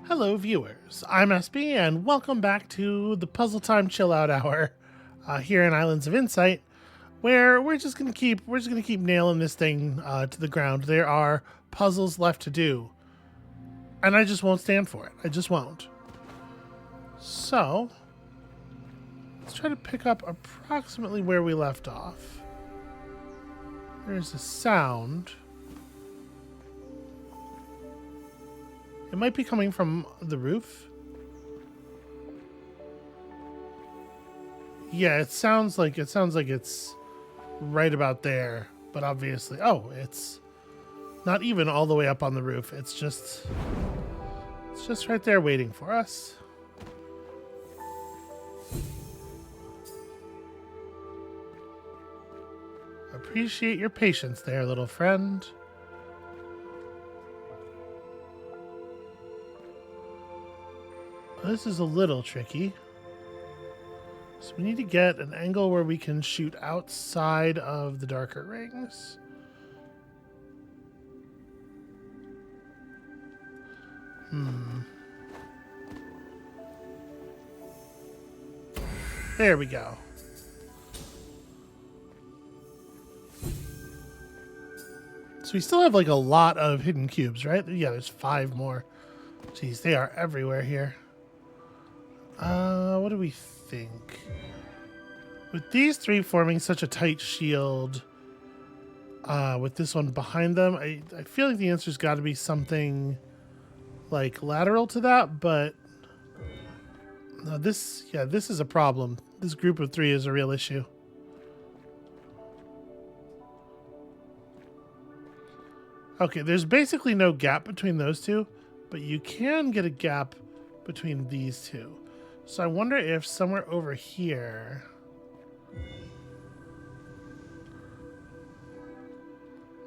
Hello, viewers. I'm SB, and welcome back to the Puzzle Time Chill Out Hour here in Islands of Insight, where we're just gonna keep nailing this thing to the ground. There are puzzles left to do, and I just won't stand for it. I just won't. So let's try to pick up approximately where we left off. There's a sound. It might be coming from the roof. Yeah, it sounds like it's right about there, but obviously, it's not even all the way up on the roof. It's just right there waiting for us. Appreciate your patience there, little friend. This is a little tricky. So we need to get an angle where we can shoot outside of the darker rings. There we go. So we still have like a lot of hidden cubes, right? Yeah, there's 5 more. Jeez, they are everywhere here. What do we think? With these 3 forming such a tight shield, with this one behind them, I feel like the answer's got to be something like lateral to that, but no, this is a problem. This group of 3 is a real issue. Okay, there's basically no gap between those 2, but you can get a gap between these 2. So I wonder if somewhere over here...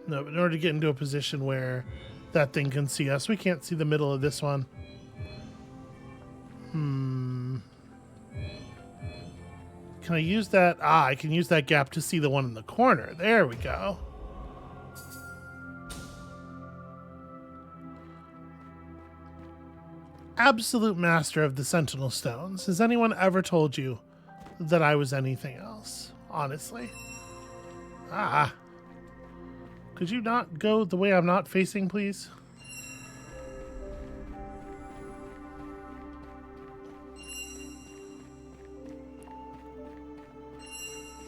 No, but in order to get into a position where that thing can see us, we can't see the middle of this one. Can I use that? I can use that gap to see the one in the corner. There we go. Absolute master of the Sentinel Stones. Has anyone ever told you that I was anything else? Honestly. Could you not go the way I'm not facing, please?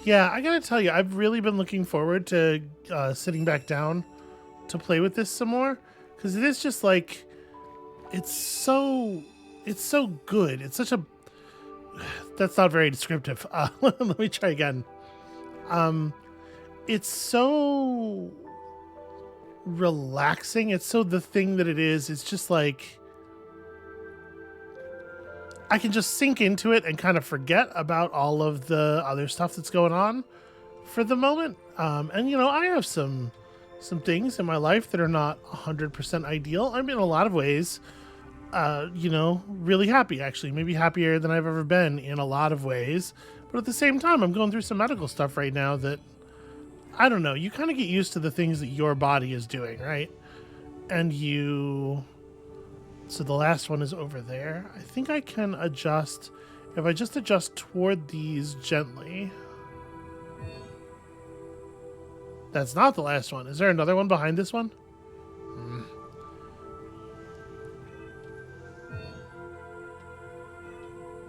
Yeah, I gotta tell you, I've really been looking forward to sitting back down to play with this some more, because it is just like... It's so good. It's such a... That's not very descriptive. Let me try again. It's so relaxing. It's so the thing that it is. It's just like... I can just sink into it and kind of forget about all of the other stuff that's going on for the moment. And, you know, I have some things in my life that are not 100% ideal. I'm in a lot of ways... you know, really happy, actually. Maybe happier than I've ever been in a lot of ways. But at the same time, I'm going through some medical stuff right now that, I don't know, you kind of get used to the things that your body is doing, right? And you... So the last one is over there. I think I can adjust... If I just adjust toward these gently... That's not the last one. Is there another one behind this one?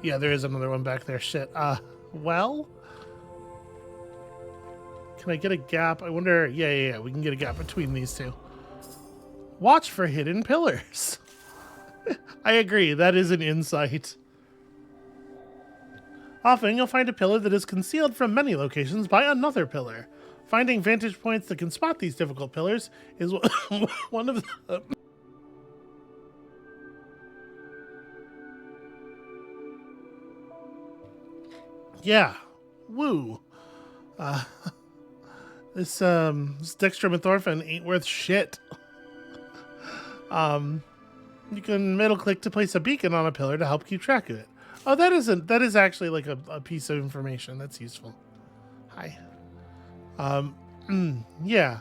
Yeah, there is another one back there. Shit. Well? Can I get a gap? I wonder... Yeah. We can get a gap between these 2. Watch for hidden pillars. I agree. That is an insight. Often, you'll find a pillar that is concealed from many locations by another pillar. Finding vantage points that can spot these difficult pillars is one of the... Yeah. Woo. This dextromethorphan ain't worth shit. You can middle click to place a beacon on a pillar to help keep track of it. Oh, that is actually like a piece of information. That's useful. Hi. Yeah.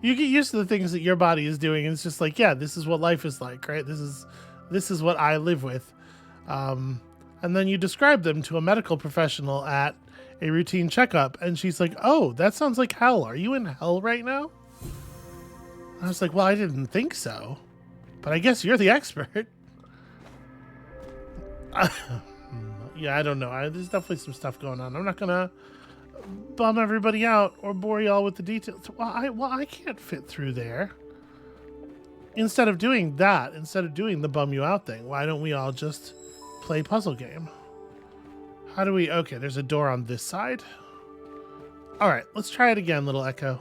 You get used to the things that your body is doing, and it's just like, yeah, this is what life is like, right? This This is what I live with. And then you describe them to a medical professional at a routine checkup. And she's like, oh, that sounds like hell. Are you in hell right now? I was like, well, I didn't think so. But I guess you're the expert. Yeah, I don't know. There's definitely some stuff going on. I'm not going to bum everybody out or bore y'all with the details. Well, I can't fit through there. Instead of doing that, instead of doing the bum you out thing, why don't we all just play puzzle game? How do we... Okay, there's a door on this side. All right, let's try it again, little Echo.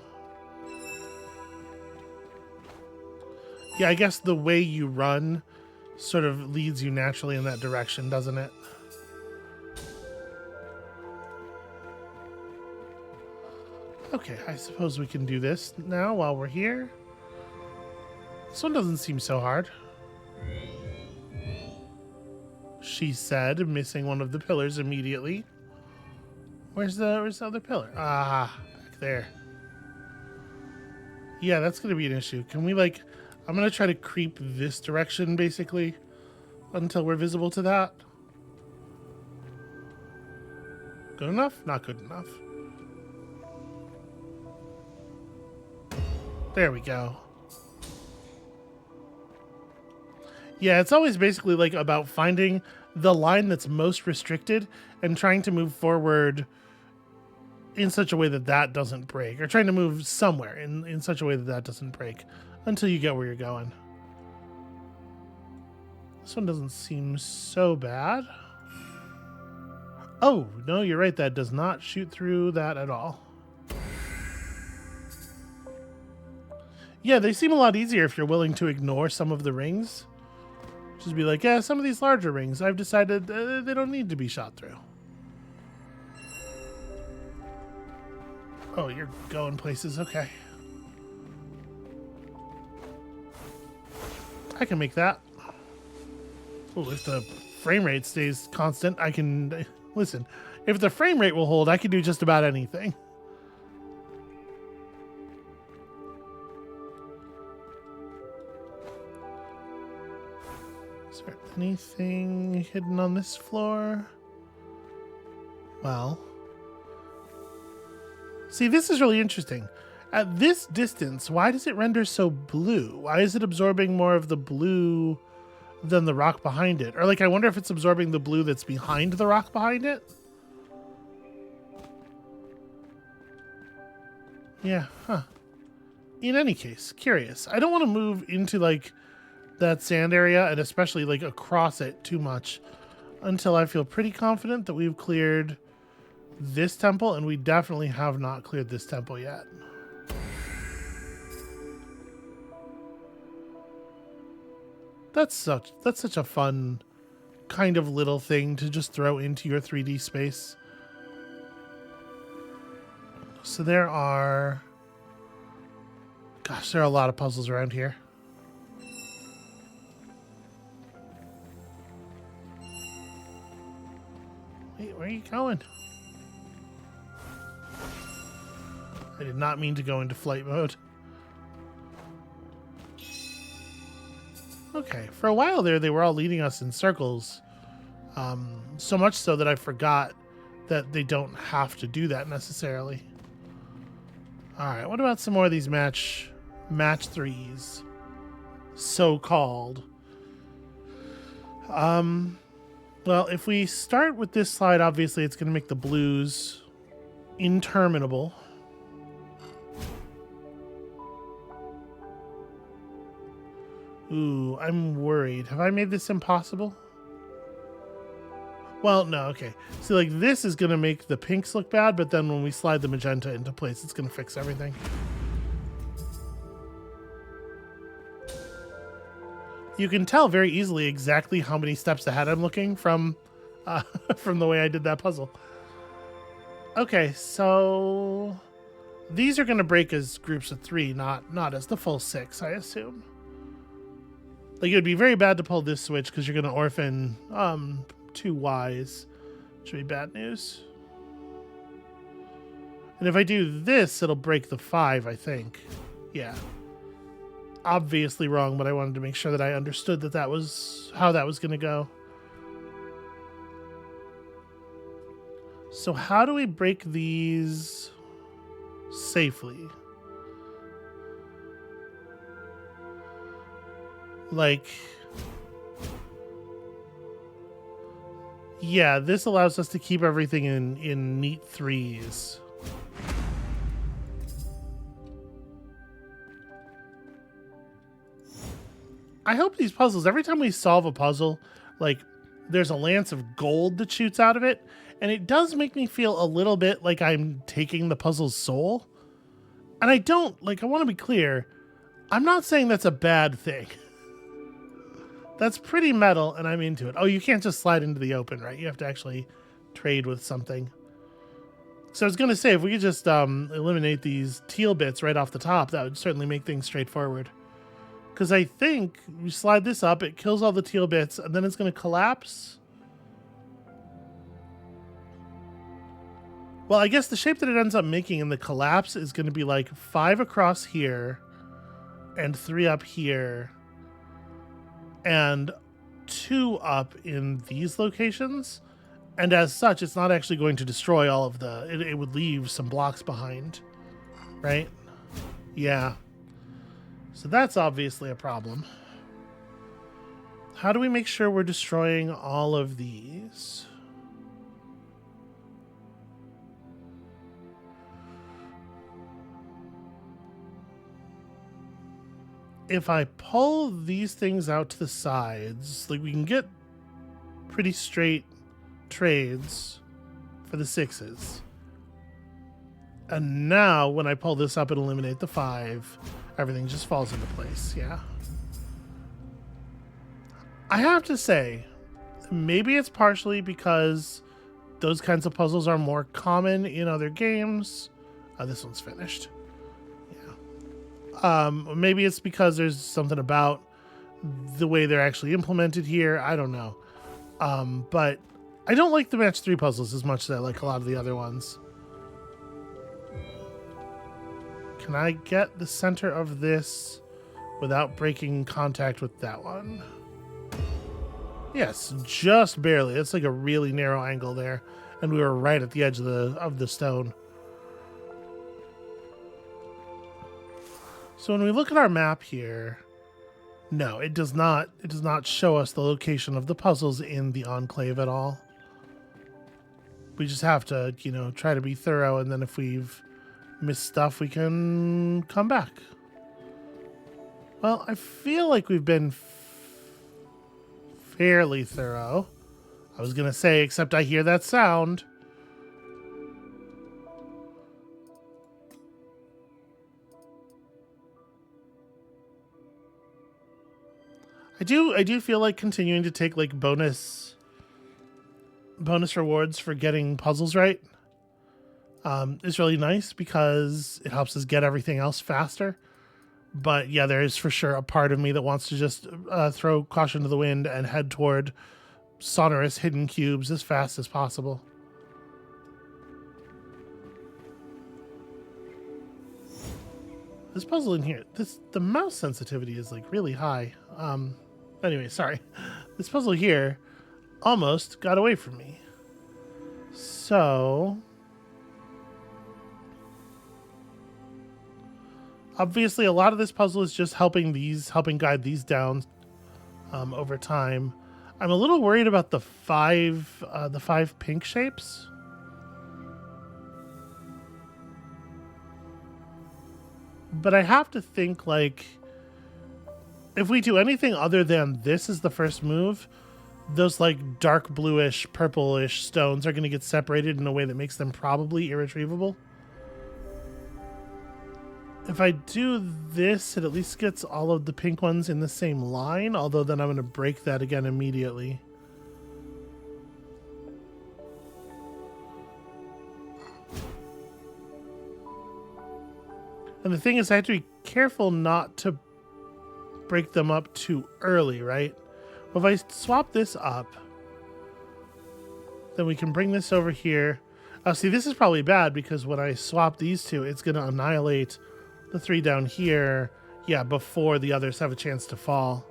Yeah, I guess the way you run sort of leads you naturally in that direction, doesn't it? Okay, I suppose we can do this now while we're here. This one doesn't seem so hard. She said, missing one of the pillars immediately. Where's the other pillar? Ah, back there. Yeah, that's going to be an issue. Can we, like... I'm going to try to creep this direction, basically, until we're visible to that. Good enough? Not good enough. There we go. Yeah, it's always basically like about finding the line that's most restricted and trying to move forward in such a way that that doesn't break, or trying to move somewhere in such a way that that doesn't break until you get where you're going. This one doesn't seem so bad. Oh, no, you're right. That does not shoot through that at all. Yeah, they seem a lot easier if you're willing to ignore some of the rings. Just be like, yeah, some of these larger rings, I've decided they don't need to be shot through. Oh, you're going places. Okay. I can make that. Oh, if the frame rate stays constant, I can... Listen, if the frame rate will hold, I can do just about anything. Is there anything hidden on this floor? Well... See, this is really interesting. At this distance, why does it render so blue? Why is it absorbing more of the blue than the rock behind it? Or, like, I wonder if it's absorbing the blue that's behind the rock behind it? Yeah, huh. In any case, curious. I don't want to move into, like, that sand area, and especially, like, across it too much until I feel pretty confident that we've cleared this temple, and we definitely have not cleared this temple yet. That's such a fun kind of little thing to just throw into your 3D space. So there are... Gosh, there are a lot of puzzles around here. Wait, where are you going? I did not mean to go into flight mode. Okay, for a while there, they were all leading us in circles. So much so that I forgot that they don't have to do that necessarily. Alright, what about some more of these match threes? So-called. Well, if we start with this slide, obviously it's going to make the blues interminable. Ooh, I'm worried. Have I made this impossible? Well, no, okay. See, like, this is going to make the pinks look bad, but then when we slide the magenta into place, it's going to fix everything. You can tell very easily exactly how many steps ahead I'm looking from the way I did that puzzle. Okay, so these are going to break as groups of 3, not as the full 6, I assume. Like, it would be very bad to pull this switch because you're going to orphan 2 Ys. Should be bad news. And if I do this, it'll break the 5, I think. Yeah. obviously wrong, but I wanted to make sure that I understood that that was how that was going to go. So how do we break these safely? Like, yeah, this allows us to keep everything in neat threes. I hope these puzzles, every time we solve a puzzle, like, there's a lance of gold that shoots out of it, and it does make me feel a little bit like I'm taking the puzzle's soul. And I don't, like, I want to be clear, I'm not saying that's a bad thing. That's pretty metal, and I'm into it. Oh, you can't just slide into the open, right? You have to actually trade with something. So I was going to say, if we could just eliminate these teal bits right off the top, that would certainly make things straightforward. Because I think we slide this up, it kills all the teal bits, and then it's going to collapse. Well, I guess the shape that it ends up making in the collapse is going to be like 5 across here and 3 up here and 2 up in these locations. And as such, it's not actually going to destroy all of the... It would leave some blocks behind, right? Yeah. So that's obviously a problem. How do we make sure we're destroying all of these? If I pull these things out to the sides, like, we can get pretty straight trades for the 6s. And now when I pull this up and eliminate the 5, everything just falls into place. Yeah. I have to say, maybe it's partially because those kinds of puzzles are more common in other games. This one's finished. Maybe it's because there's something about the way they're actually implemented here. I don't know. But I don't like the match 3 puzzles as much as I like a lot of the other ones. Can I get the center of this without breaking contact with that one? Yes, just barely. It's like a really narrow angle there, and we were right at the edge of the stone. So when we look at our map here, no, it does not show us the location of the puzzles in the Enclave at all. We just have to, you know, try to be thorough, and then if we've missed stuff, we can come back. Well, I feel like we've been fairly thorough. I was going to say, except I hear that sound. I do feel like continuing to take like bonus rewards for getting puzzles right is really nice because it helps us get everything else faster. But yeah, there is for sure a part of me that wants to just throw caution to the wind and head toward sonorous hidden cubes as fast as possible. This puzzle in here, the mouse sensitivity is like really high. Anyway, sorry. This puzzle here almost got away from me. So obviously a lot of this puzzle is just helping guide these down over time. I'm a little worried about the five pink shapes. But I have to think, like, if we do anything other than this is the first move, those like dark bluish, purplish stones are going to get separated in a way that makes them probably irretrievable. If I do this, it at least gets all of the pink ones in the same line, although then I'm going to break that again immediately. And the thing is, I have to be careful not to break them up too early, right? Well, if I swap this up, then we can bring this over here. See, this is probably bad because when I swap these two, it's going to annihilate the 3 down here Yeah, before the others have a chance to fall.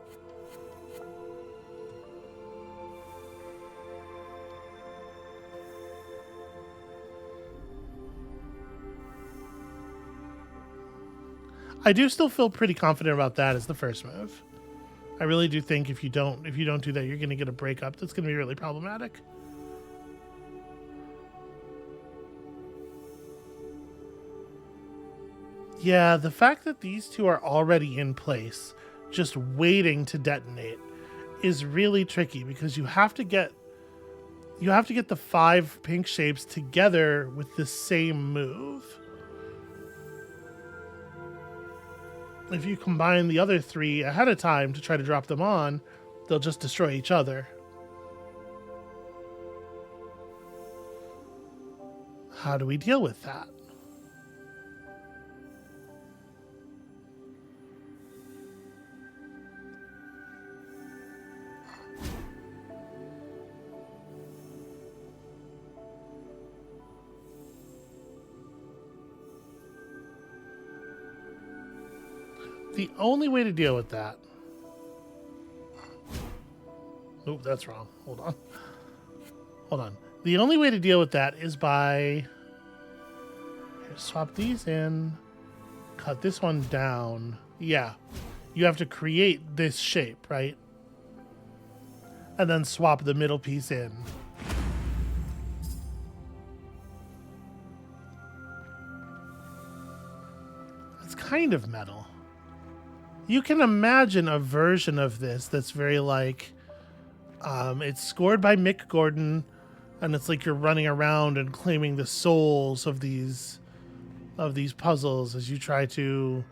I do still feel pretty confident about that as the first move. I really do think if you don't do that, you're going to get a breakup that's going to be really problematic. Yeah, the fact that these two are already in place, just waiting to detonate, is really tricky because you have to get the 5 pink shapes together with the same move. If you combine the other 3 ahead of time to try to drop them on, they'll just destroy each other. How do we deal with that? The only way to deal with that... Oh, that's wrong. Hold on. The only way to deal with that is by... Here, swap these in. Cut this one down. Yeah. You have to create this shape, right? And then swap the middle piece in. It's kind of metal. You can imagine a version of this that's very like, it's scored by Mick Gordon, and it's like you're running around and claiming the souls of these puzzles as you try to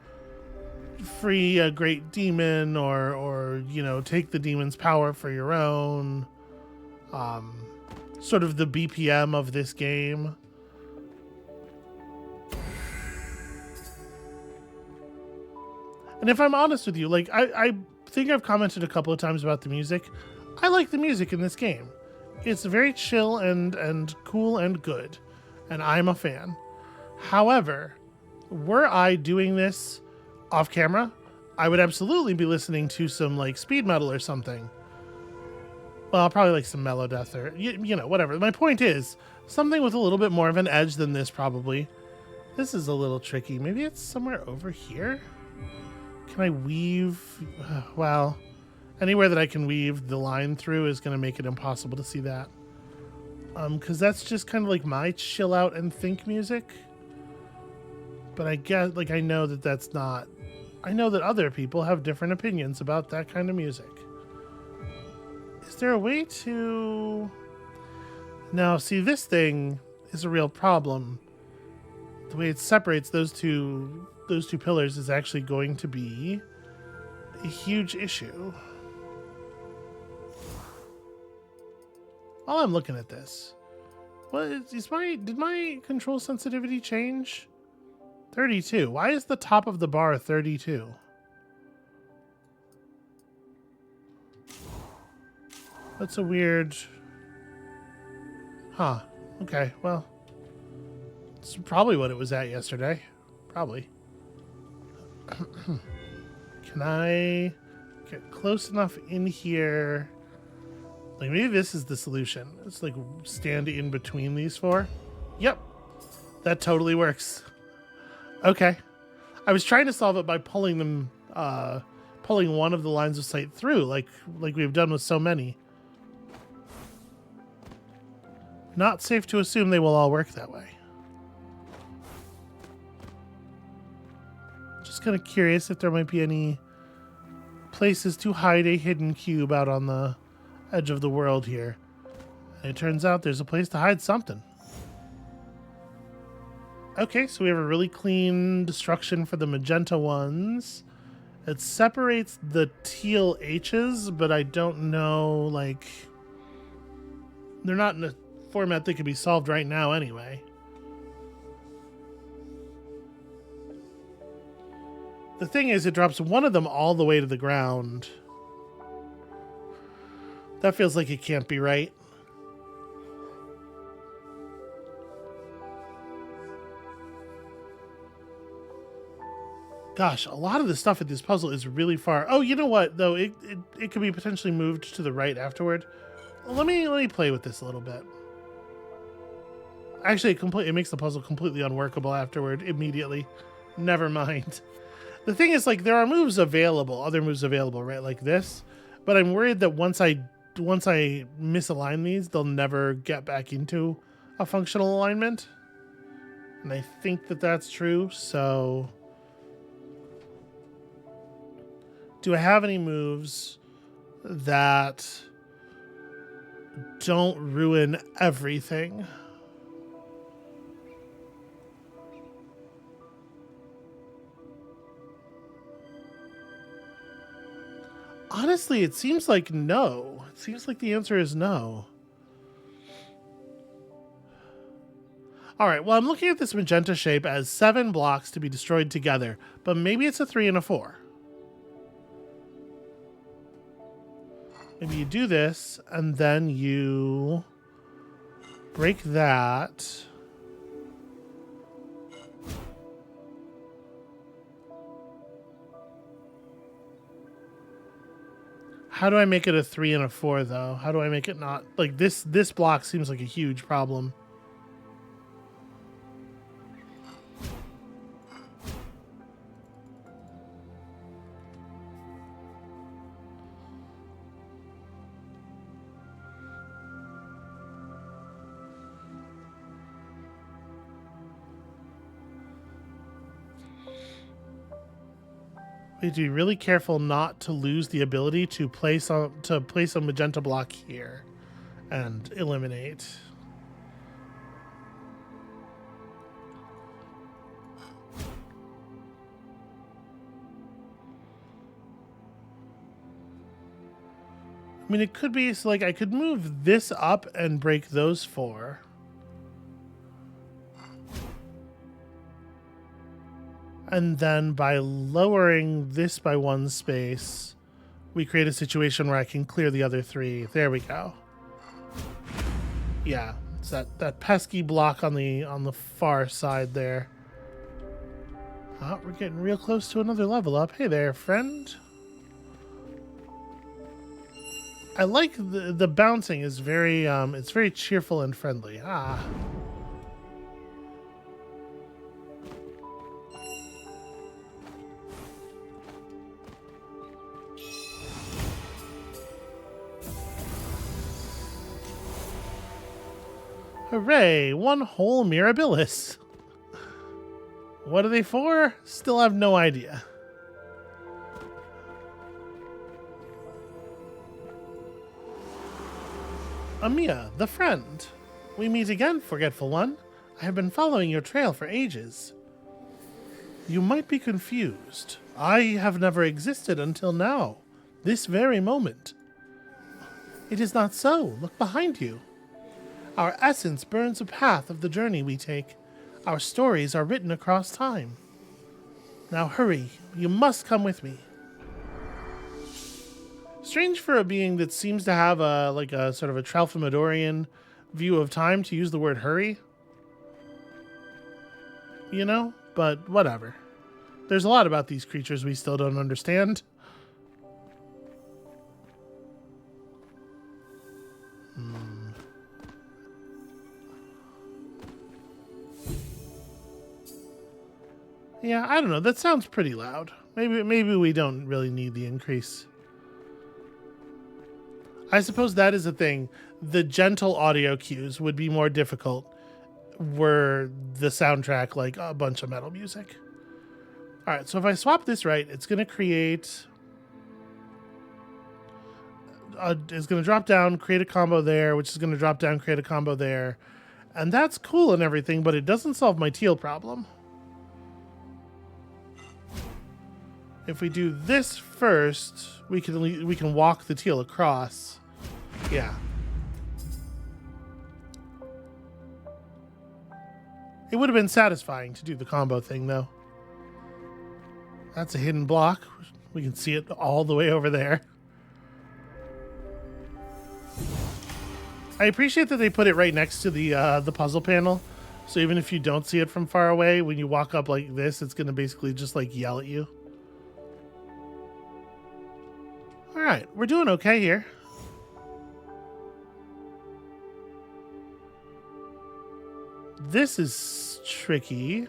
free a great demon or take the demon's power for your own. Sort of the BPM of this game. And if I'm honest with you, like, I think I've commented a couple of times about the music. I like the music in this game. It's very chill and cool and good, and I'm a fan. However, were I doing this off camera, I would absolutely be listening to some, like, speed metal or something. Well, probably like some Melodeath or, whatever. My point is, something with a little bit more of an edge than this, probably. This is a little tricky. Maybe it's somewhere over here? Can I weave? Well, anywhere that I can weave the line through is going to make it impossible to see that. Because that's just kind of like my chill out and think music. But I guess, like, I know that that's not... I know that other people have different opinions about that kind of music. Is there a way to... Now, see, this thing is a real problem. The way it separates those two pillars is actually going to be a huge issue. While I'm looking at this, did my control sensitivity change? 32. Why is the top of the bar 32? That's a weird... Huh. Okay, well. It's probably what it was at yesterday. Probably. Can I get close enough in here? Like, maybe this is the solution. It's like stand in between these 4. Yep. That totally works. Okay. I was trying to solve it by pulling them, pulling one of the lines of sight through, like we've done with so many. Not safe to assume they will all work that way. Just kind of curious if there might be any places to hide a hidden cube out on the edge of the world here. And it turns out there's a place to hide something. Okay, so we have a really clean destruction for the magenta ones. It separates the teal H's, but I don't know, like... They're not in a format that can be solved right now anyway. The thing is, it drops one of them all the way to the ground. That feels like it can't be right. Gosh, a lot of the stuff in this puzzle is really far. Oh, you know what, though? It could be potentially moved to the right afterward. Well, let me play with this a little bit. Actually, it makes the puzzle completely unworkable afterward, immediately. Never mind. The thing is, like, there are moves available, other moves available, right? Like this. But I'm worried that once I misalign these, they'll never get back into a functional alignment. And I think that that's true, so... Do I have any moves that don't ruin everything? Honestly, it seems like no. It seems like the answer is no. All right, well, I'm looking at this magenta shape as 7 blocks to be destroyed together, but maybe it's a 3 and a 4. Maybe you do this, and then you break that. How do I make it a 3 and a 4, though? How do I make it not... Like, this block seems like a huge problem. We have to be really careful not to lose the ability to place a magenta block here and eliminate. I mean, it could be so, like, I could move this up and break those 4. And then by lowering this by 1 space, we create a situation where I can clear the other 3. There we go. Yeah, it's that pesky block on the far side there. Oh, we're getting real close to another level up. Hey there, friend. I like the bouncing is very it's very cheerful and friendly. Ah. Hooray! 1 whole Mirabilis. What are they for? Still have no idea. Amiya, the friend. We meet again, Forgetful One. I have been following your trail for ages. You might be confused. I have never existed until now. This very moment. It is not so. Look behind you. Our essence burns a path of the journey we take. Our stories are written across time. Now hurry. You must come with me. Strange for a being that seems to have a sort of a Tralfamadorian view of time to use the word hurry. You know? But whatever. There's a lot about these creatures we still don't understand. Yeah, I don't know. That sounds pretty loud. Maybe we don't really need the increase. I suppose that is a thing. The gentle audio cues would be more difficult were the soundtrack like a bunch of metal music. All right, so if I swap this right, it's going to create... it's going to drop down, create a combo there, which is going to drop down, create a combo there. And that's cool and everything, but it doesn't solve my teal problem. If we do this first, we can walk the teal across. Yeah. It would have been satisfying to do the combo thing, though. That's a hidden block. We can see it all the way over there. I appreciate that they put it right next to the puzzle panel, So even if you don't see it from far away, when you walk up like this, it's going to basically just like yell at you. All right, we're doing okay here. This is tricky.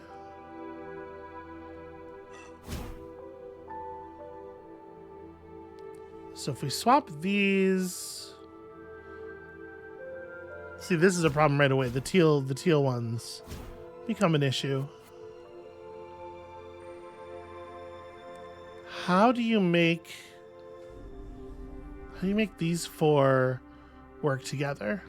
So if we swap these, see, this is a problem right away. The teal ones become an issue. How do you make these four work together?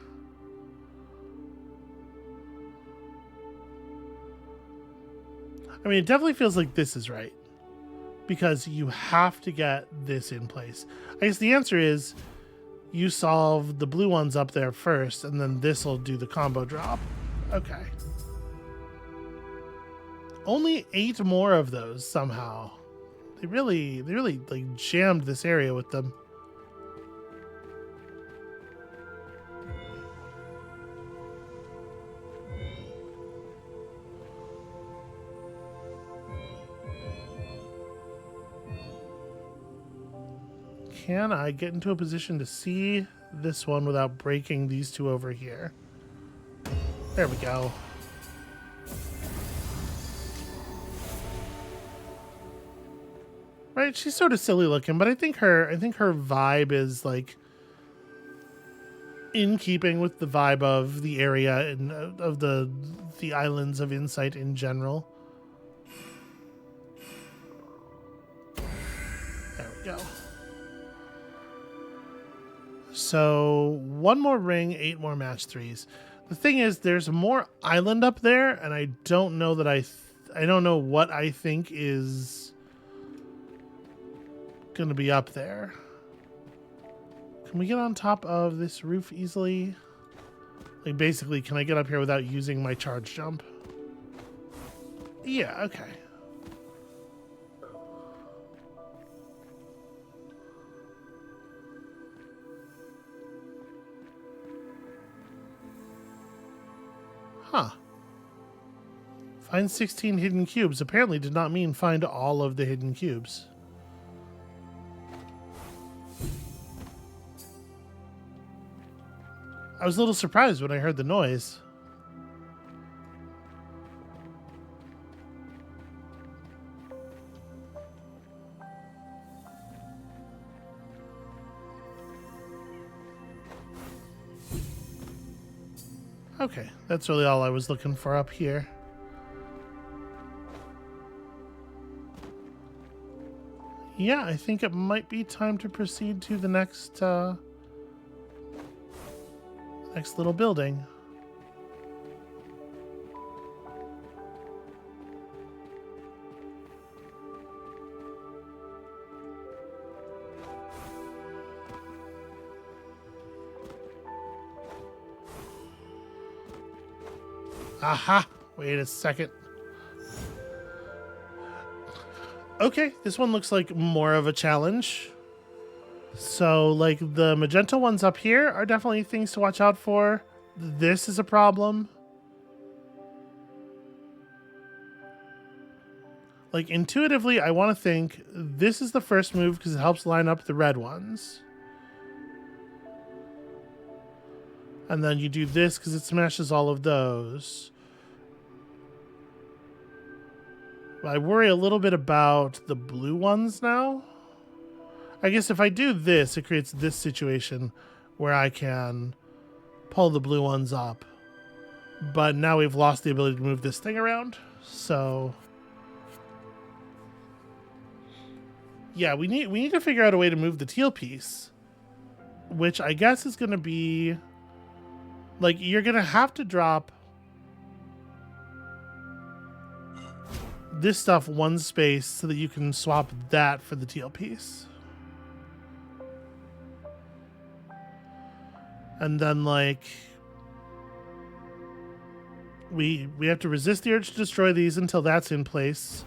I mean, it definitely feels like this is right, because you have to get this in place. I guess the answer is you solve the blue ones up there first, and then this will do the combo drop. Okay. Only 8 more of those somehow. They really like jammed this area with them. Can I get into a position to see this one without breaking these two over here? There we go. Right, she's sort of silly looking, but I think her vibe is like in keeping with the vibe of the area and of the Islands of Insight in general. There we go. So 1 more ring, 8 more match 3s. The thing is, there's more island up there, and I don't know that I don't know what I think is gonna be up there. Can we get on top of this roof easily? Like, basically, can I get up here without using my charge jump? Yeah, okay. Huh. Find 16 hidden cubes apparently did not mean find all of the hidden cubes. I was a little surprised when I heard the noise. Okay, that's really all I was looking for up here. Yeah, I think it might be time to proceed to the next little building. Aha! Wait a second. Okay, this one looks like more of a challenge. So, like, the magenta ones up here are definitely things to watch out for. This is a problem. Like, intuitively, I want to think this is the first move because it helps line up the red ones. And then you do this because it smashes all of those. I worry a little bit about the blue ones now. I guess if I do this, it creates this situation where I can pull the blue ones up. But now we've lost the ability to move this thing around. So yeah, we need to figure out a way to move the teal piece, which I guess is going to be like, you're going to have to drop this stuff 1 space so that you can swap that for the teal piece. And then, like, we have to resist the urge to destroy these until that's in place.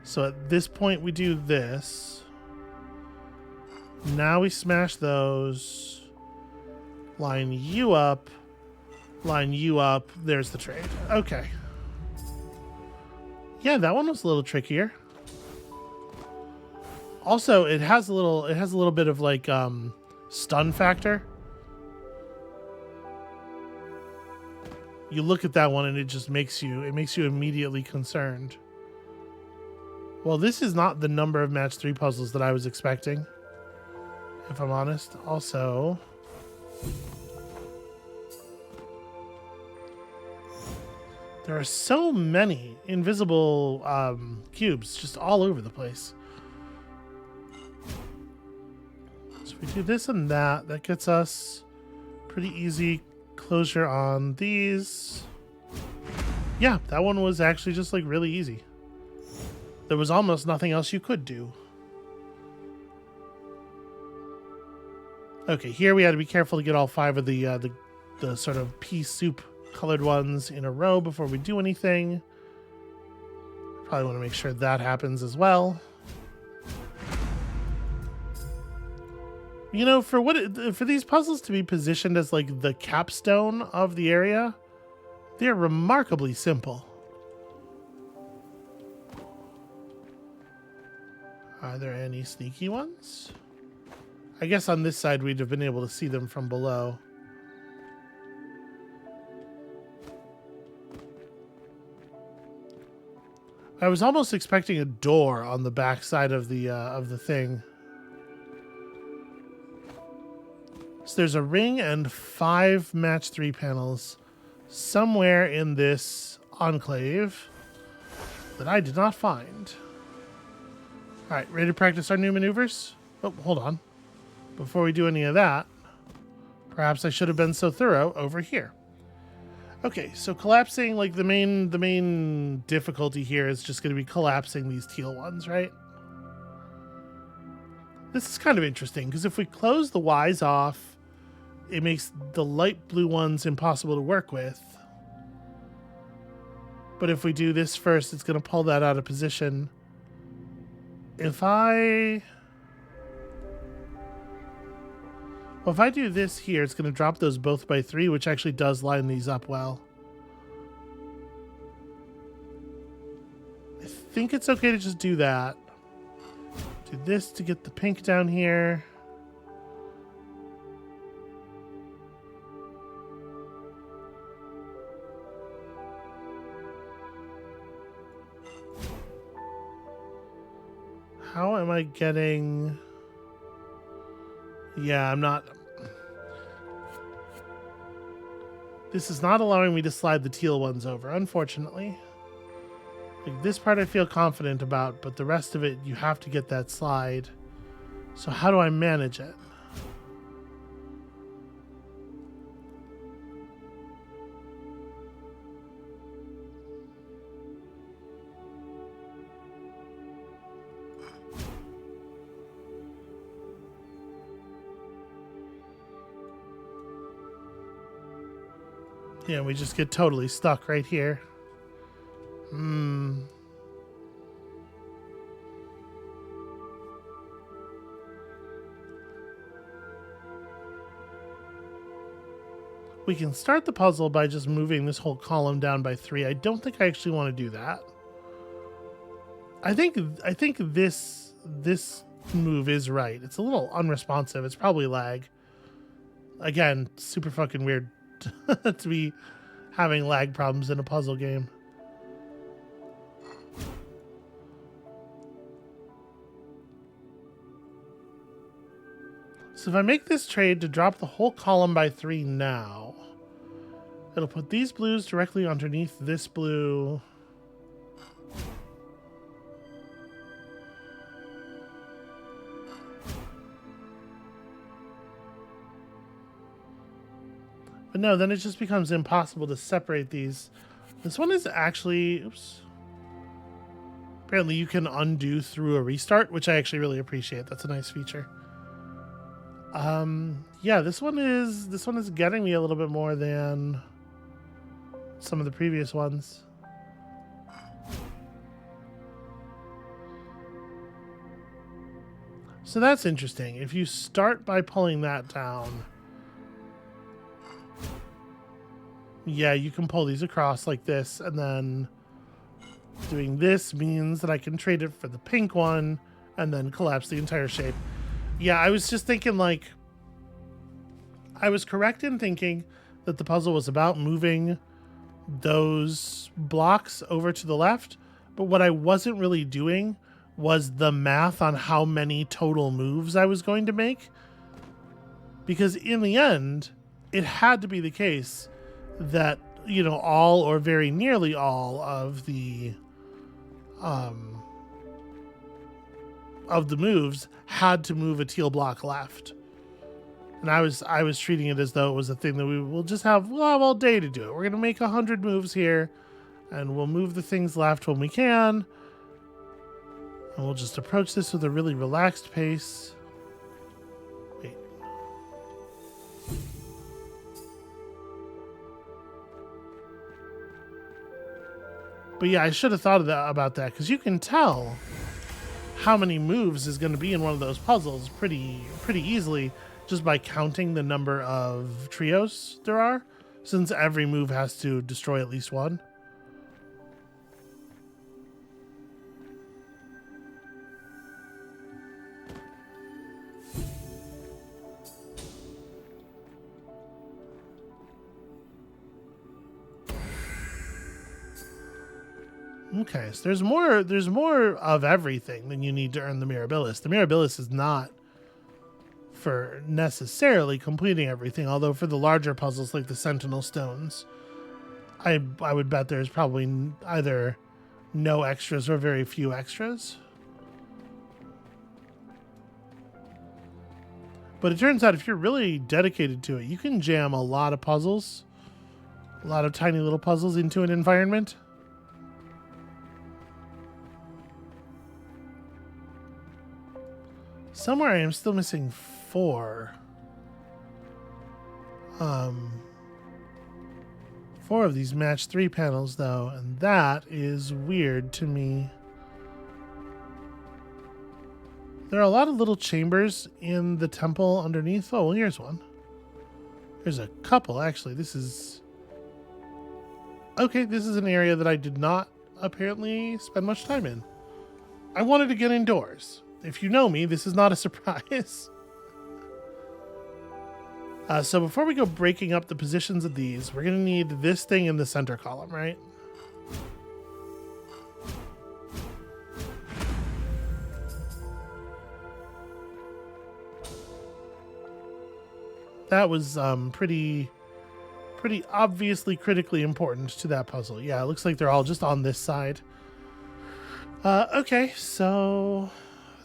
So at this point we do this. Now we smash those. Line you up. Line you up. There's the trade. Okay. Yeah, that one was a little trickier. Also, it has a little bit of like stun factor. You look at that one and it just makes you immediately concerned. Well, this is not the number of match 3 puzzles that I was expecting, if I'm honest. Also, there are so many invisible cubes just all over the place. So we do this and that. That gets us pretty easy closure on these. Yeah, that one was actually just like really easy. There was almost nothing else you could do. Okay, here we had to be careful to get all 5 of the sort of pea soup colored ones in a row before we do anything. Probably want to make sure that happens as well. You know, for these puzzles to be positioned as like the capstone of the area, they're remarkably simple. Are there any sneaky ones? I guess on this side we'd have been able to see them from below. I was almost expecting a door on the back side of the thing. So there's a ring and 5 match 3 panels somewhere in this enclave that I did not find. All right, ready to practice our new maneuvers? Oh, hold on. Before we do any of that, perhaps I should have been so thorough over here. Okay, so collapsing, like the main difficulty here is just going to be collapsing these teal ones, right? This is kind of interesting because if we close the Ys off, it makes the light blue ones impossible to work with. But if we do this first, it's going to pull that out of position. If I do this here, it's going to drop those both by 3, which actually does line these up well. I think it's okay to just do that. Do this to get the pink down here. How am I getting... Yeah, I'm not... This is not allowing me to slide the teal ones over, unfortunately. Like, this part I feel confident about, but the rest of it, you have to get that slide. So how do I manage it? Yeah, we just get totally stuck right here. We can start the puzzle by just moving this whole column down by 3. I don't think I actually want to do that. I think this move is right. It's a little unresponsive. It's probably lag. Again, super fucking weird to be having lag problems in a puzzle game. So if I make this trade to drop the whole column by 3 now, it'll put these blues directly underneath this blue. But no, then it just becomes impossible to separate these. This one is actually, oops. Apparently you can undo through a restart, which I actually really appreciate. That's a nice feature. Yeah, this one is getting me a little bit more than some of the previous ones. So that's interesting. If you start by pulling that down, yeah, you can pull these across like this, and then Doing this means that I can trade it for the pink one and then collapse the entire shape. Yeah, I was just thinking, like, I was correct in thinking that the puzzle was about moving those blocks over to the left, but what I wasn't really doing was the math on how many total moves I was going to make. Because in the end, it had to be the case that, you know, all or very nearly all of the moves had to move a teal block left. And I was treating it as though it was a thing that we'll have all day to do it. We're going to make 100 moves here, and we'll move the things left when we can. And we'll just approach this with a really relaxed pace. Wait. But yeah, I should have thought about that, because you can tell how many moves is going to be in one of those puzzles pretty easily just by counting the number of trios there are, since every move has to destroy at least one. Okay, so there's more of everything than you need to earn the Mirabilis. The Mirabilis is not for necessarily completing everything, although for the larger puzzles like the Sentinel Stones, I would bet there's probably either no extras or very few extras. But it turns out if you're really dedicated to it, you can jam a lot of puzzles, a lot of tiny little puzzles into an environment. Somewhere I am still missing 4. 4 of these match 3 panels though, and that is weird to me. There are a lot of little chambers in the temple underneath. Oh, well, here's one. There's a couple, actually. This is... Okay, this is an area that I did not apparently spend much time in. I wanted to get indoors. If you know me, this is not a surprise. So before we go breaking up the positions of these, we're going to need this thing in the center column, right? That was pretty obviously critically important to that puzzle. Yeah, it looks like they're all just on this side. Okay, so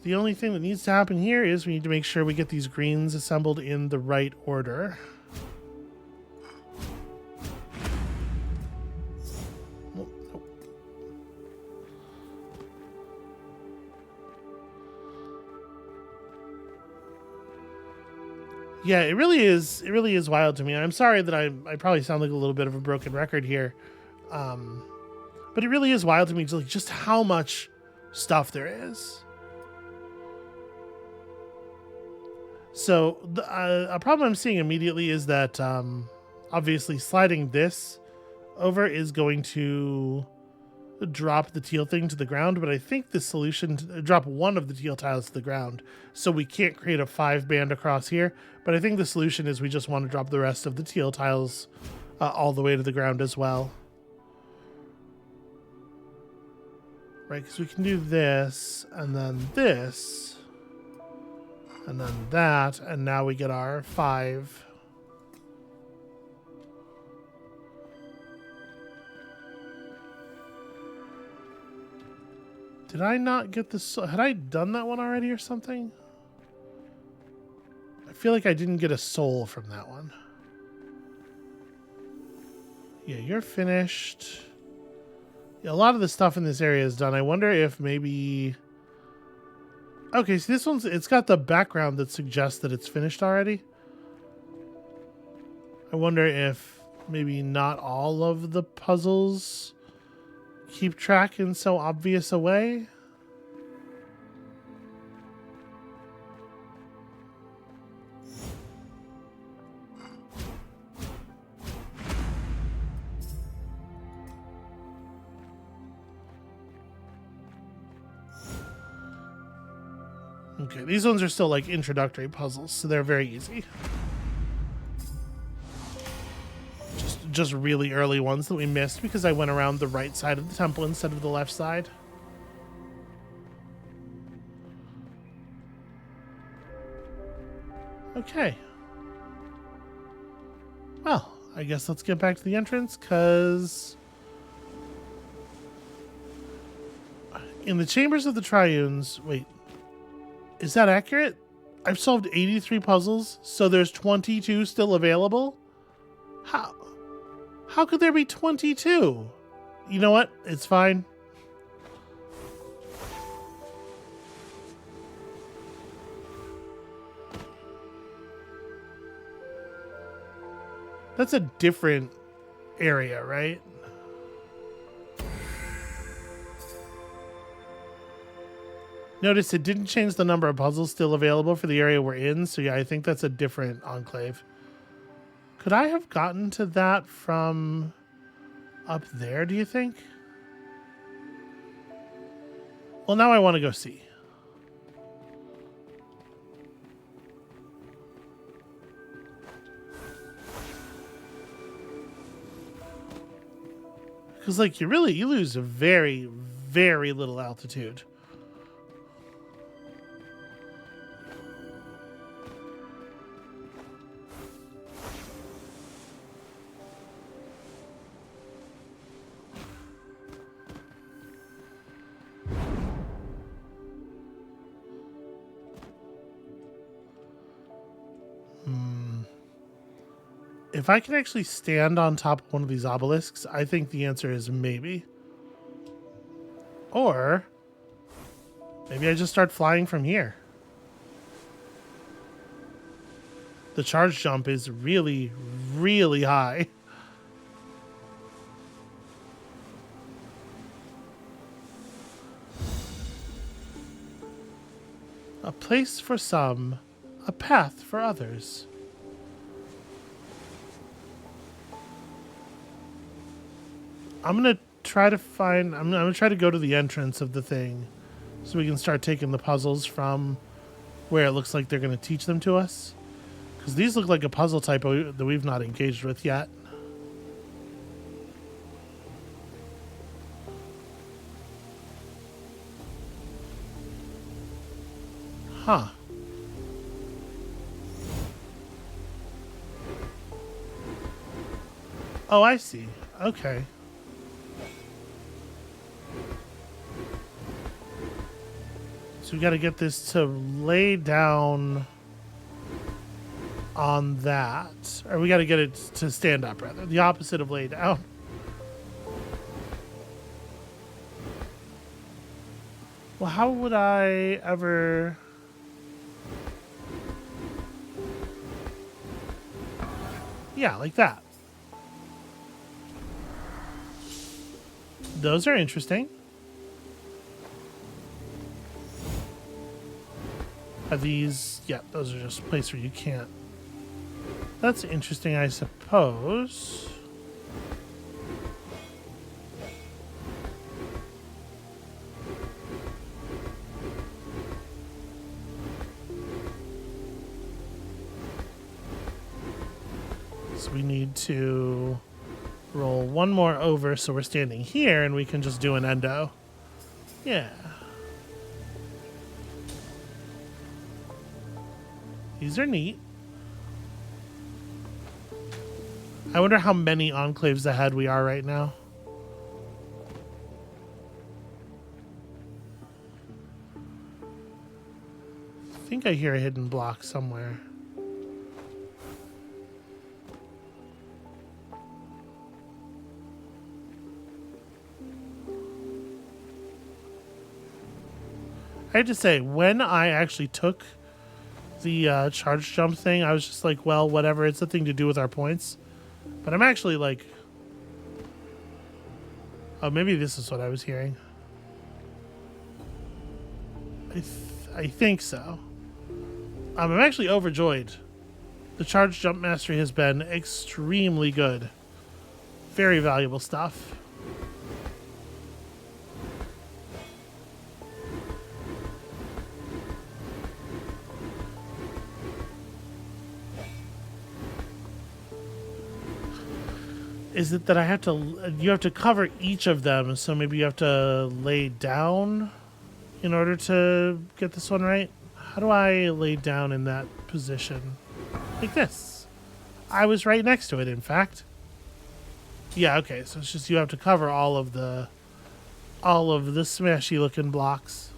the only thing that needs to happen here is we need to make sure we get these greens assembled in the right order. Oh, nope. Yeah, it really is wild to me. I'm sorry that I probably sound like a little bit of a broken record here. But it really is wild to me just how much stuff there is. So a problem I'm seeing immediately is that obviously sliding this over is going to drop the teal thing to the ground, but I think the solution to drop one of the teal tiles to the ground, so we can't create a 5 band across here. But I think the solution is we just want to drop the rest of the teal tiles all the way to the ground as well. Right, because we can do this, and then this, and then that, and now we get our 5. Did I not get this? Had I done that one already or something? I feel like I didn't get a soul from that one. Yeah, you're finished. Yeah, a lot of the stuff in this area is done. I wonder if maybe... Okay, so this one's... It's got the background that suggests that it's finished already. I wonder if maybe not all of the puzzles keep track in so obvious a way. Okay, these ones are still like introductory puzzles, so they're very easy. Just really early ones that we missed because I went around the right side of the temple instead of the left side. Okay. Well, I guess let's get back to the entrance, because in the Chambers of the Triunes... Wait. Is that accurate? I've solved 83 puzzles, so there's 22 still available? How could there be 22? You know what? It's fine. That's a different area, right? Notice it didn't change the number of puzzles still available for the area we're in, so yeah, I think that's a different enclave. Could I have gotten to that from up there, do you think? Well, now I want to go see. Because, like, you lose a very, very little altitude. If I can actually stand on top of one of these obelisks, I think the answer is maybe. Or maybe I just start flying from here. The charge jump is really, really high. A place for some, a path for others. I'm gonna try to find. I'm gonna try to go to the entrance of the thing, so we can start taking the puzzles from where it looks like they're gonna teach them to us. Because these look like a puzzle type that we've not engaged with yet. Huh. Oh, I see. Okay. So we got to get this to lay down on that. Or we got to get it to stand up, rather. The opposite of lay down. Well, how would I ever... Yeah, like that. Those are interesting. Are these... Yeah, those are just a place where you can't... That's interesting, I suppose. So we need to roll one more over so we're standing here and we can just do an endo. Yeah. These are neat. I wonder how many enclaves ahead we are right now. I think I hear a hidden block somewhere. I have to say, when I actually took the charge jump thing, I was just like, well, whatever, it's a thing to do with our points. But I'm actually like... Oh, maybe this is what I was hearing. I think so. I'm actually overjoyed. The charge jump mastery has been extremely good. Very valuable stuff. Is it that I have to, you have to cover each of them, so maybe you have to lay down in order to get this one right? How do I lay down in that position? Like this. I was right next to it, in fact. Yeah, okay, so it's just you have to cover all of the smashy looking blocks.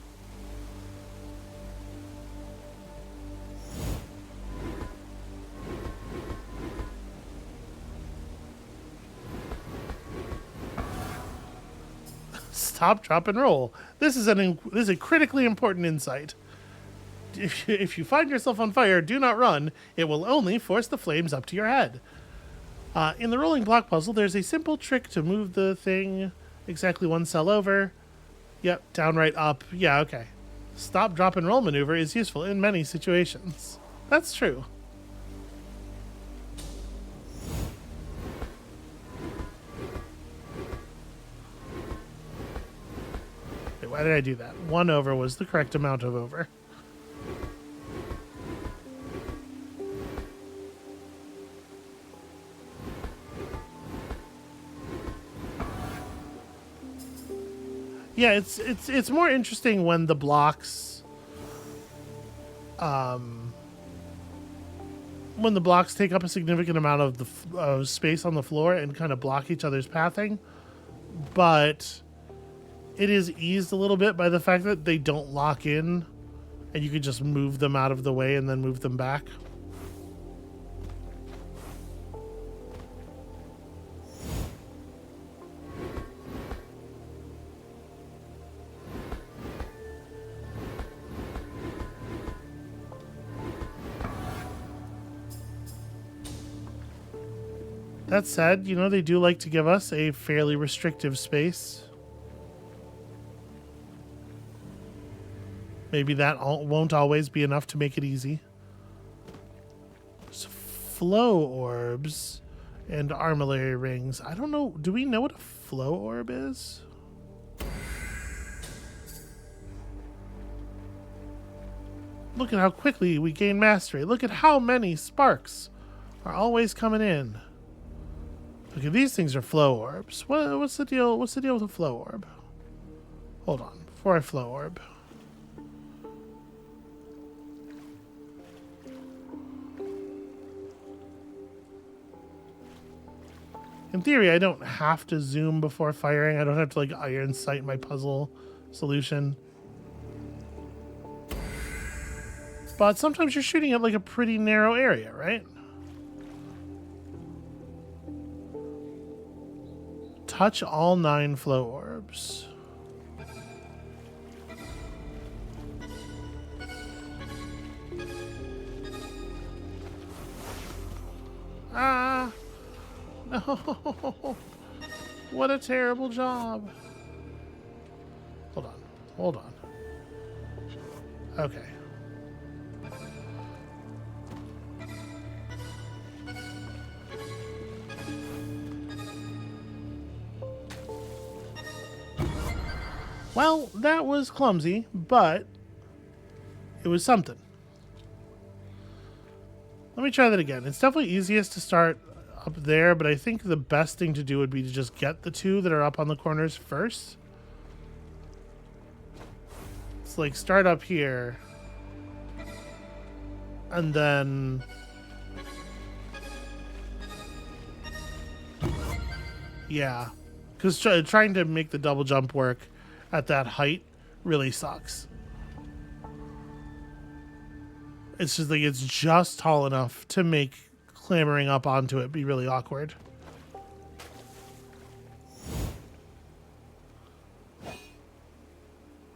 Stop, drop, and roll. This is a critically important insight. If you find yourself on fire, do not run. It will only force the flames up to your head. In the rolling block puzzle, there's a simple trick to move the thing exactly one cell over. Yep, down, right, up. Yeah, okay. Stop, drop, and roll maneuver is useful in many situations. That's true. Wait, why did I do that? 1 over was the correct amount of over. Yeah, it's more interesting when the blocks, when the blocks take up a significant amount of the space on the floor and kind of block each other's pathing, but it is eased a little bit by the fact that they don't lock in, and you can just move them out of the way and then move them back. That said, you know, they do like to give us a fairly restrictive space. Maybe that won't always be enough to make it easy. So flow orbs and armillary rings. I don't know. Do we know what a flow orb is? Look at how quickly we gain mastery. Look at how many sparks are always coming in. Okay, these things are flow orbs. What's the deal? What's the deal with a flow orb? Hold on, before I flow orb. In theory, I don't have to zoom before firing. I don't have to like iron sight my puzzle solution. But sometimes you're shooting at like a pretty narrow area, right? Touch all 9 flow orbs. Ah! No! What a terrible job. Hold on. Hold on. Okay. Well, that was clumsy, but it was something. Let me try that again. It's definitely easiest to start up there, but I think the best thing to do would be to just get the 2 that are up on the corners first. It's like start up here, and then yeah, because trying to make the double jump work at that height really sucks. It's just like it's just tall enough to make clambering up onto it be really awkward.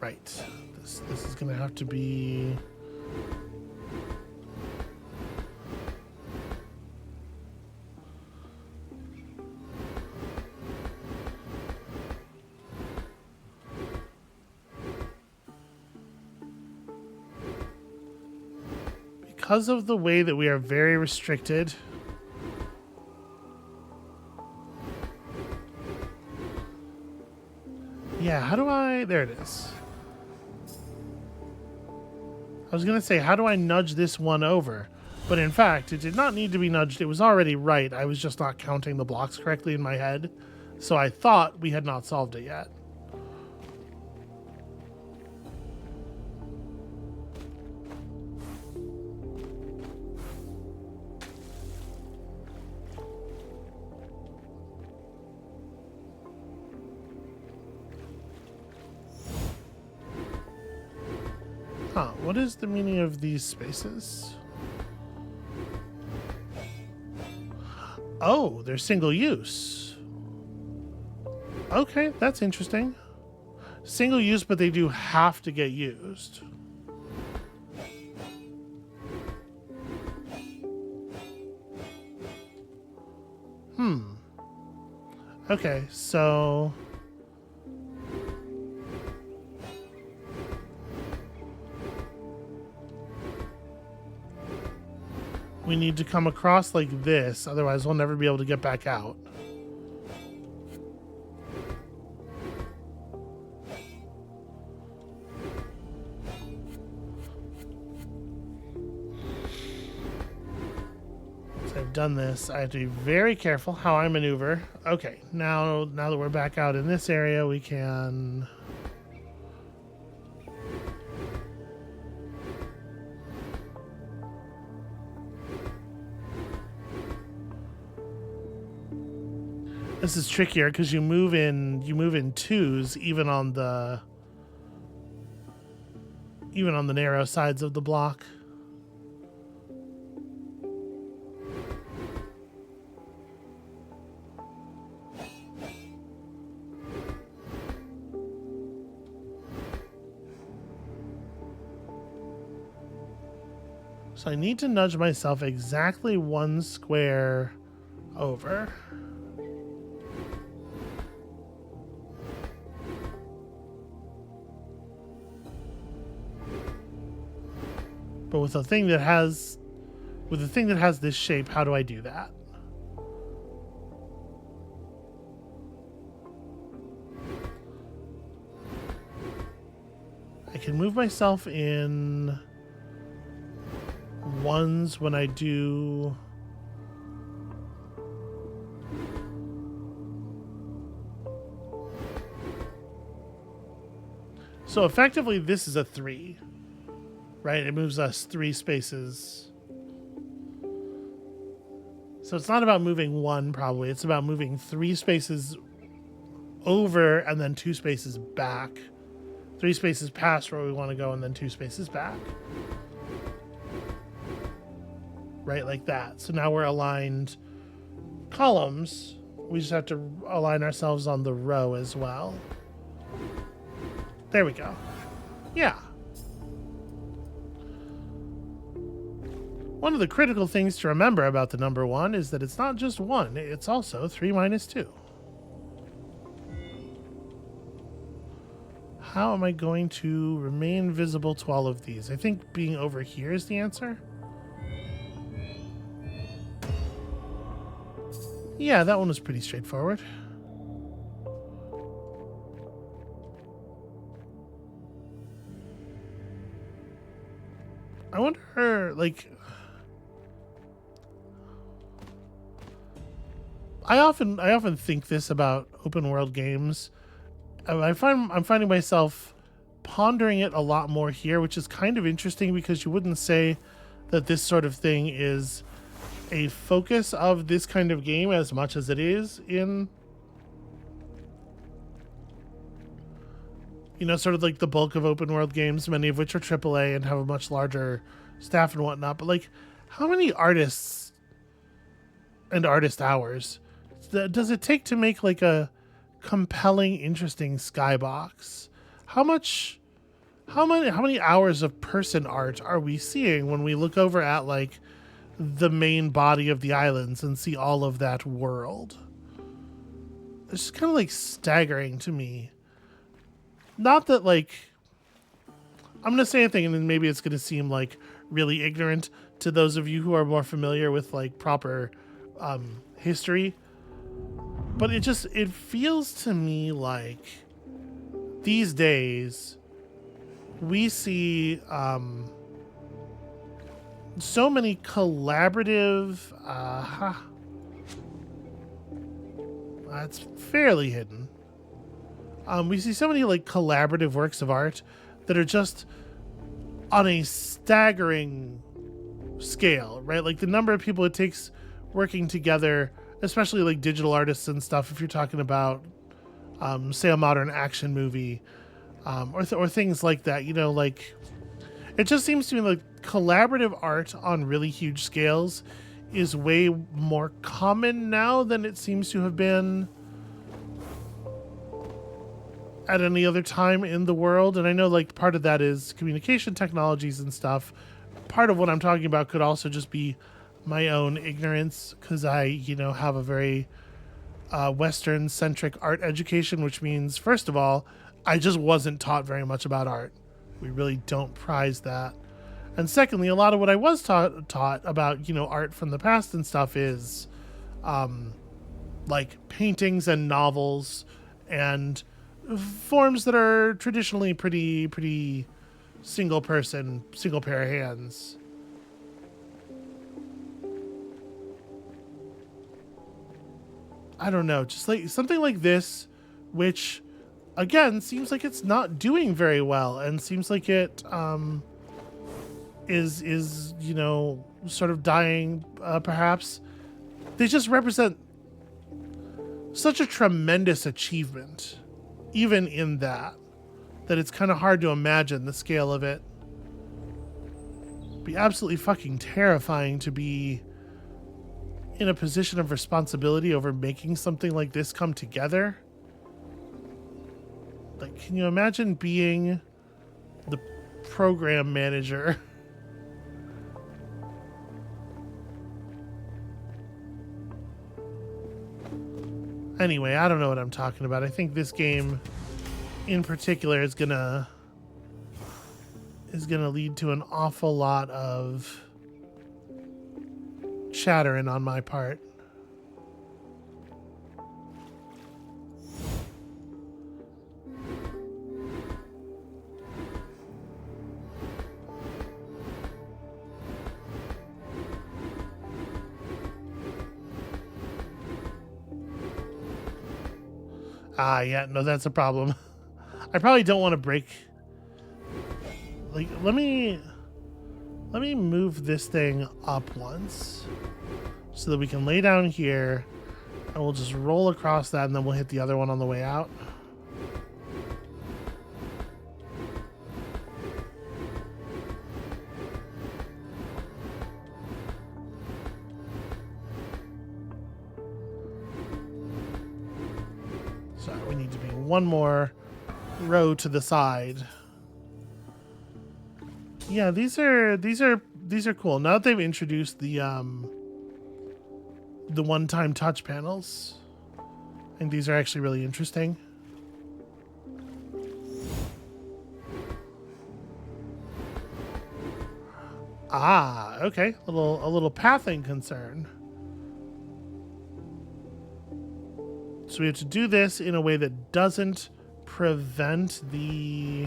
Right. This is gonna have to be because of the way that we are very restricted. Yeah, how do I... There it is. I was going to say, how do I nudge this one over? But in fact, it did not need to be nudged. It was already right. I was just not counting the blocks correctly in my head. So I thought we had not solved it yet. Huh, what is the meaning of these spaces? Oh, they're single use. Okay, that's interesting. Single use, but they do have to get used. Okay, so... we need to come across like this, otherwise we'll never be able to get back out. So I've done this. I have to be very careful how I maneuver. Okay, now that we're back out in this area, we can... This is trickier because you move in twos even on the narrow sides of the block. So I need to nudge myself exactly one square over. But with a thing that has this shape, how do I do that? I can move myself in ones when I do... So effectively this is a 3. Right, it moves us 3 spaces. So it's not about moving 1, probably. It's about moving 3 spaces over and then 2 spaces back. 3 spaces past where we want to go and then 2 spaces back. Right, like that. So now we're aligned columns. We just have to align ourselves on the row as well. There we go. Yeah. One of the critical things to remember about the number 1 is that it's not just 1, it's also 3 minus 2. How am I going to remain visible to all of these? I think being over here is the answer. Yeah, that one was pretty straightforward. I wonder, like... I often think this about open world games. I'm finding myself pondering it a lot more here, which is kind of interesting because you wouldn't say that this sort of thing is a focus of this kind of game as much as it is in, you know, sort of like the bulk of open world games, many of which are AAA and have a much larger staff and whatnot. But like, how many artists and artist hours does it take to make like a compelling, interesting skybox? How many hours of person art are we seeing when we look over at like the main body of the islands and see all of that world? It's just kind of like staggering to me. Not that like, I'm going to say a thing and then maybe it's going to seem like really ignorant to those of you who are more familiar with like proper history. But it feels to me like these days we see so many collaborative. That's fairly hidden. We see so many like collaborative works of art that are just on a staggering scale, right? Like the number of people it takes working together, especially like digital artists and stuff. If you're talking about, say, a modern action movie, or things like that, you know, like it just seems to me like collaborative art on really huge scales is way more common now than it seems to have been at any other time in the world. And I know like part of that is communication technologies and stuff. Part of what I'm talking about could also just be my own ignorance, because I, you know, have a very Western centric art education, which means, first of all, I just wasn't taught very much about art. We really don't prize that. And secondly, a lot of what I was taught about, you know, art from the past and stuff is like paintings and novels and forms that are traditionally pretty single person, single pair of hands. I don't know, just like something like this, which again seems like it's not doing very well and seems like it is, you know, sort of dying, perhaps. They just represent such a tremendous achievement, even in that it's kind of hard to imagine the scale of it. It'd be absolutely fucking terrifying to be in a position of responsibility over making something like this come together. Like, can you imagine being the program manager? Anyway, I don't know what I'm talking about. I think this game in particular is gonna lead to an awful lot of chattering on my part. Yeah, no, that's a problem. I probably don't want to break. Like, let me move this thing up once so that we can lay down here and we'll just roll across that and then we'll hit the other one on the way out. So we need to be one more row to the side. Yeah, these are cool. Now that they've introduced the one-time touch panels, I think these are actually really interesting. Ah, okay. A little pathing concern. So we have to do this in a way that doesn't prevent the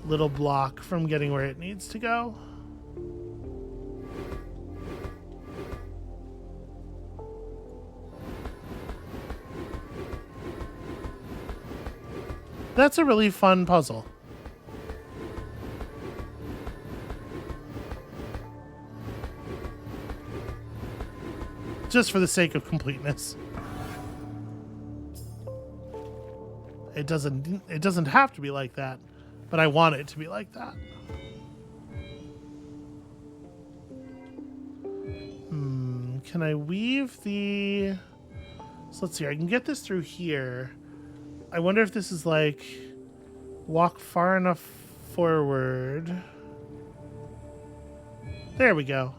little block from getting where it needs to go. That's a really fun puzzle. Just for the sake of completeness. It doesn't have to be like that, but I want it to be like that. Can I weave the... So let's see, I can get this through here. I wonder if this is like walk far enough forward. There we go.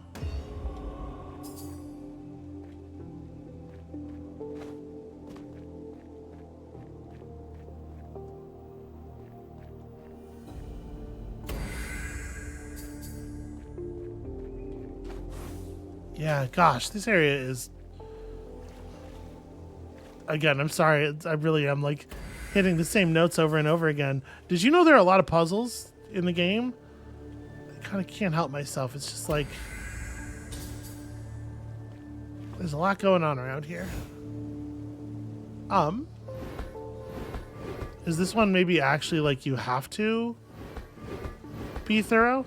Yeah, gosh, this area is... Again, I'm sorry. I really am like hitting the same notes over and over again. Did you know there are a lot of puzzles in the game? kind of can't help myself. It's just like there's a lot going on around here. Is this one maybe actually like you have to be thorough?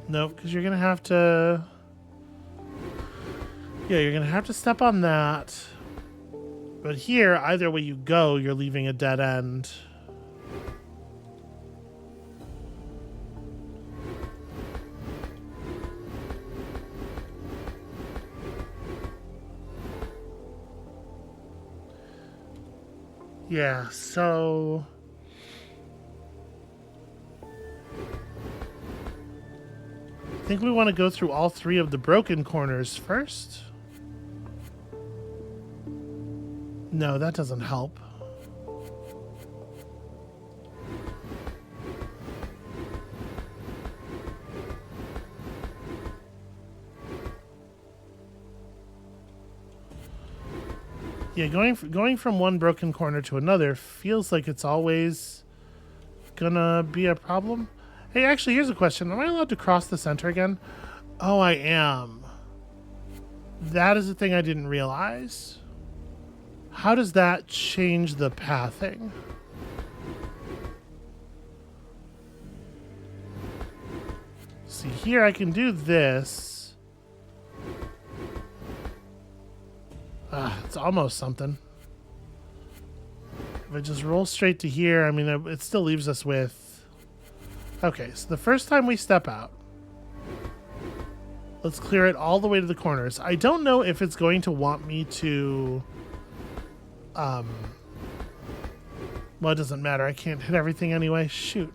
No, because you're gonna have to. Yeah, you're gonna have to step on that. But here, either way you go, you're leaving a dead end. Yeah, so I think we want to go through all three of the broken corners first. No, that doesn't help. Yeah, going from one broken corner to another feels like it's always gonna be a problem. Hey, actually, here's a question. Am I allowed to cross the center again? Oh, I am. That is a thing I didn't realize. How does that change the pathing? See, here I can do this. It's almost something. If I just roll straight to here, I mean, it still leaves us with... Okay, so the first time we step out, let's clear it all the way to the corners. I don't know if it's going to want me to... Well, it doesn't matter. I can't hit everything anyway. Shoot.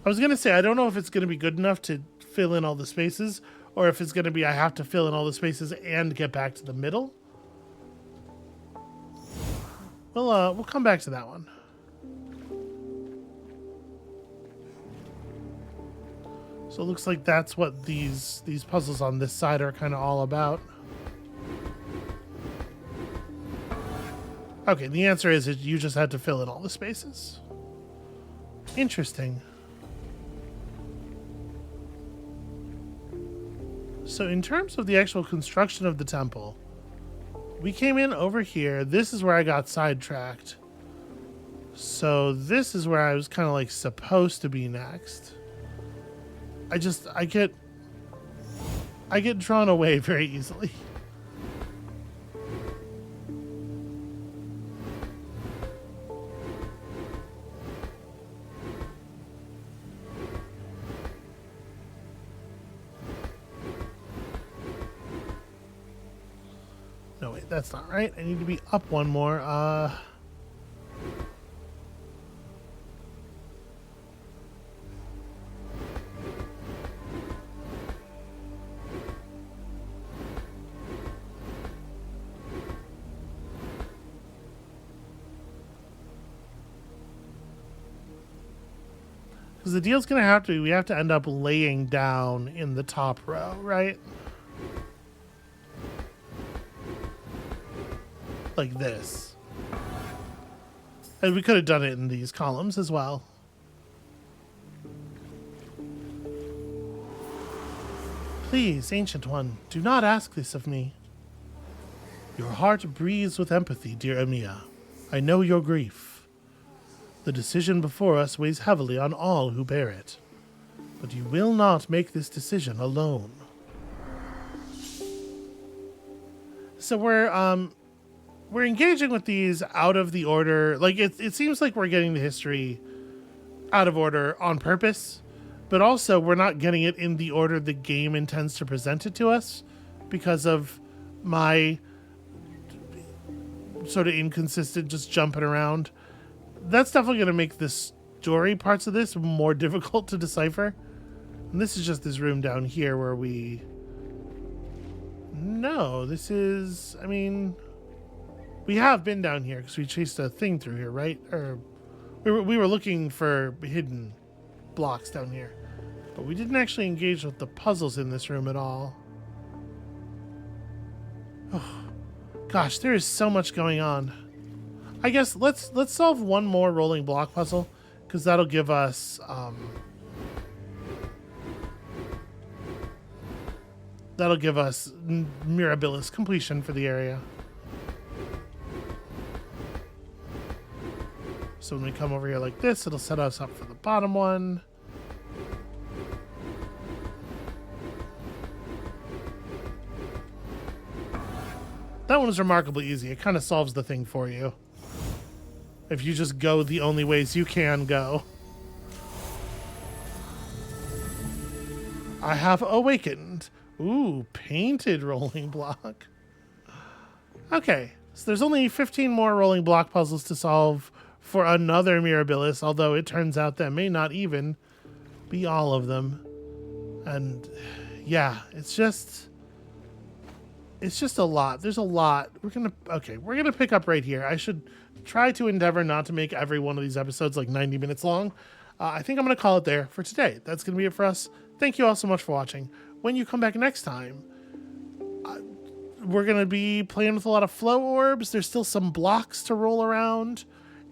I was going to say, I don't know if it's going to be good enough to fill in all the spaces, or if it's going to be I have to fill in all the spaces and get back to the middle. We'll come back to that one. So it looks like that's what these puzzles on this side are kind of all about. Okay, the answer is you just had to fill in all the spaces. Interesting. So in terms of the actual construction of the temple, we came in over here. This is where I got sidetracked. So this is where I was kind of like supposed to be next. I get drawn away very easily. No, wait, that's not right. I need to be up one more. Because the deal's going to have to be, we have to end up laying down in the top row, right? Like this. And we could have done it in these columns as well. Please, Ancient One, do not ask this of me. Your heart breathes with empathy, dear Emiya. I know your grief. The decision before us weighs heavily on all who bear it. But you will not make this decision alone. So we're engaging with these out of the order. Like it seems like we're getting the history out of order on purpose, but also we're not getting it in the order the game intends to present it to us because of my sort of inconsistent just jumping around. That's definitely going to make the story parts of this more difficult to decipher. And this is just this room down here where we... No, this is... I mean... We have been down here because we chased a thing through here, right? Or we were looking for hidden blocks down here. But we didn't actually engage with the puzzles in this room at all. Oh, gosh, there is so much going on. I guess let's solve one more rolling block puzzle, because that'll give us Mirabilis completion for the area. So when we come over here like this, it'll set us up for the bottom one. That one is remarkably easy. It kind of solves the thing for you. If you just go the only ways you can go. I have awakened. Ooh, painted rolling block. Okay, so there's only 15 more rolling block puzzles to solve for another Mirabilis, although it turns out that may not even be all of them. And yeah, it's just a lot. There's a lot. We're gonna pick up right here. I should try to endeavor not to make every one of these episodes like 90 minutes long. I think I'm gonna call it there for today. That's gonna be it for us. Thank you all so much for watching. When you come back next time, we're gonna be playing with a lot of flow orbs. There's still some blocks to roll around,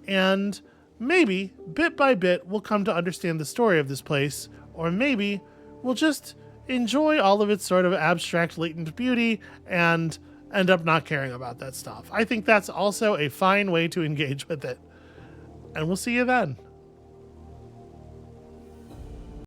and maybe bit by bit we'll come to understand the story of this place, or maybe we'll just enjoy all of its sort of abstract latent beauty and end up not caring about that stuff. I think that's also a fine way to engage with it. And we'll see you then.